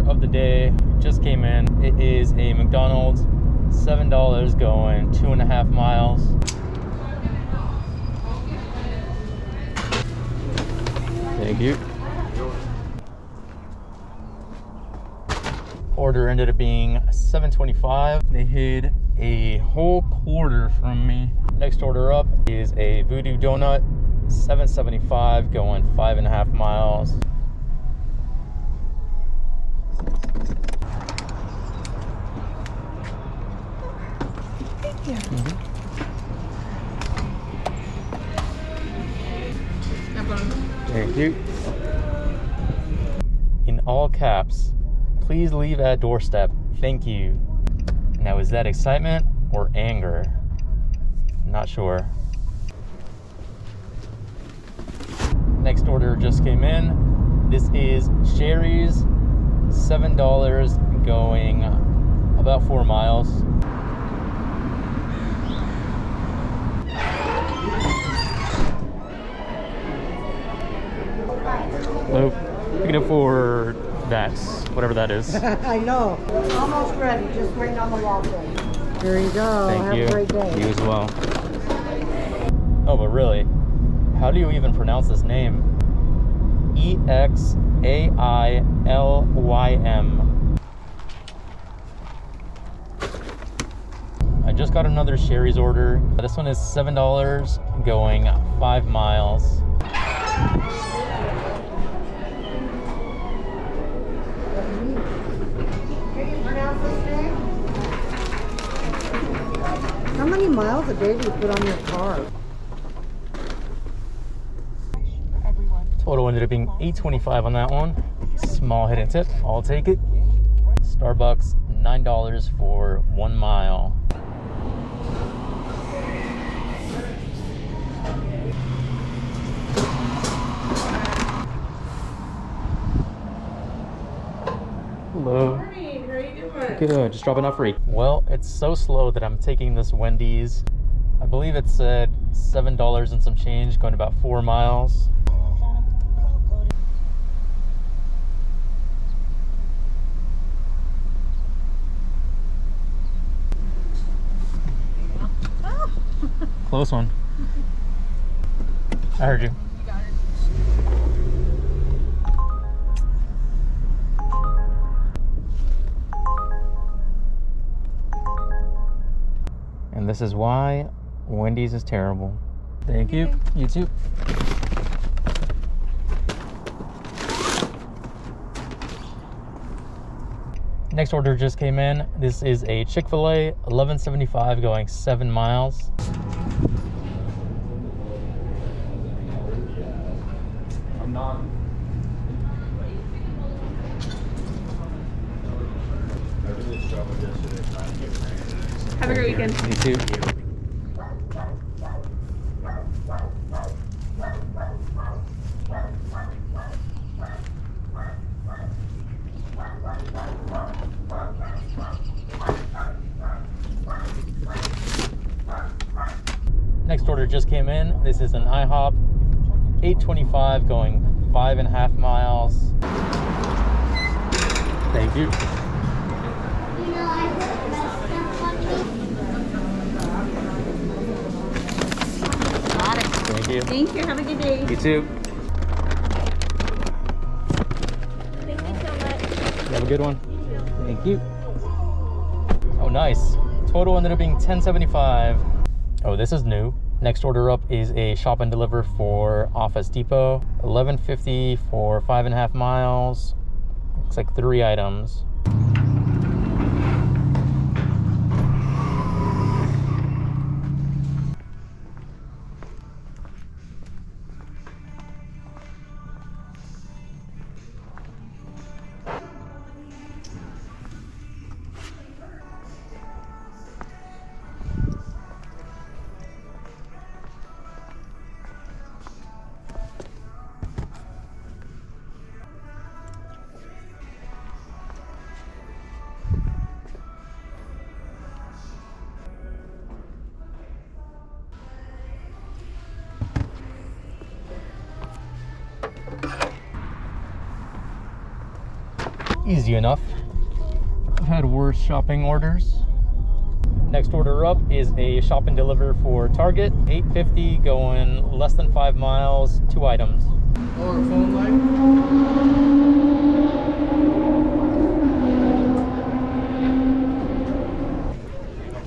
of the day just came in. It is a McDonald's, $7 going 2.5 miles. Thank you. Order ended up being $7.25. They hid a whole quarter from me. Next order up is a Voodoo Donut, $7.75 going 5.5 miles. Thank you. Thank you. In all caps, please leave at doorstep. Thank you. Now, is that excitement or anger? Not sure. Next order just came in. This is Sherry's, $7 going about 4 miles. Hello. Picking up for that, whatever that is. I know. Almost ready. Just waiting on the waffle. There you go. Thank you. Have a great day. You as well. Oh, but really, how do you even pronounce this name? EXAILYM. I just got another Sherry's order. This one is $7 going 5 miles. How many miles a day do you put on your car? Total ended up being $8.25 on that one. Small hidden tip, I'll take it. Starbucks, $9 for 1 mile. Hello. Morning, how are you doing? Good, just dropping off free. Well, it's so slow that I'm taking this Wendy's. I believe it said $7 and some change, going about 4 miles. Close one. I heard you. And this is why Wendy's is terrible. Thank you. You too. Next order just came in. This is a Chick-fil-A, $11.75 going 7 miles. I'm not. Have a great weekend. You too. Next order just came in. This is an IHOP, $8.25 going 5.5 miles. Thank you. Thank you. Thank you. Have a good day. You too. Thank you so much. Have a good one. Thank you. Oh, nice. Total ended up being $10.75. Oh, this is new. Next order up is a shop and deliver for Office Depot, $11.50 for 5.5 miles. Looks like 3 items. easy enough. I've had worse shopping orders. Next order up is a shop and deliver for Target. $8.50 going less than 5 miles, 2 items. Or phone line.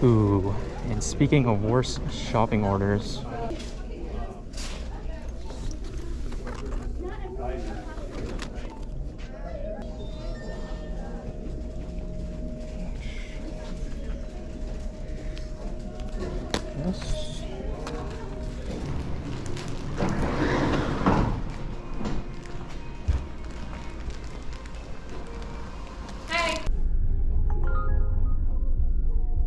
Ooh, and speaking of worse shopping orders. Yes.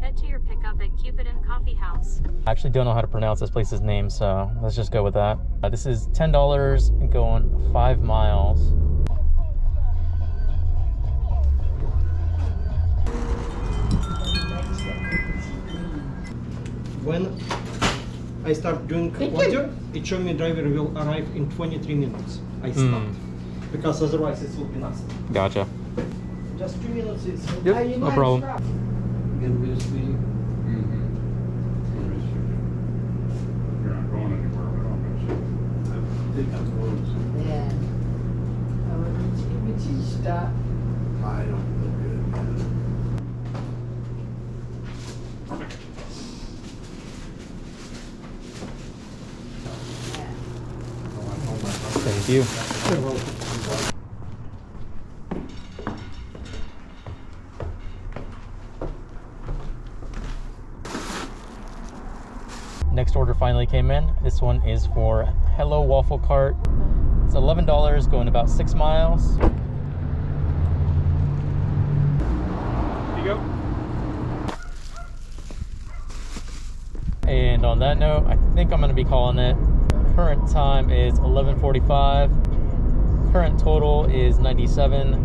Head to your pickup at Cupid and Coffee House. I actually don't know how to pronounce this place's name, so let's just go with that. This is $10 and going 5 miles. When I start doing order, it shows me driver will arrive in 23 minutes. I start. Because otherwise it will be nothing. Gotcha. Just 2 minutes it's Yep, no problem. You're not going anywhere, but I'll miss you. Yeah. I don't feel good, man. Thank you. Next order finally came in. This one is for Hello Waffle Cart. It's $11 going about 6 miles. Here you go. And on that note, I think I'm going to be calling it. Current time is 11:45. Current total is 97.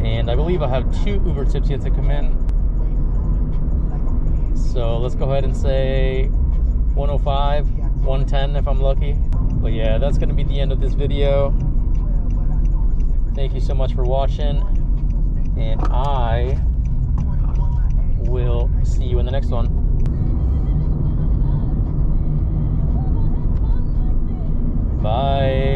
And I believe I have 2 Uber tips yet to come in. So let's go ahead and say 105, 110 if I'm lucky. But yeah, that's going to be the end of this video. Thank you so much for watching. And I will see you in the next one. Bye.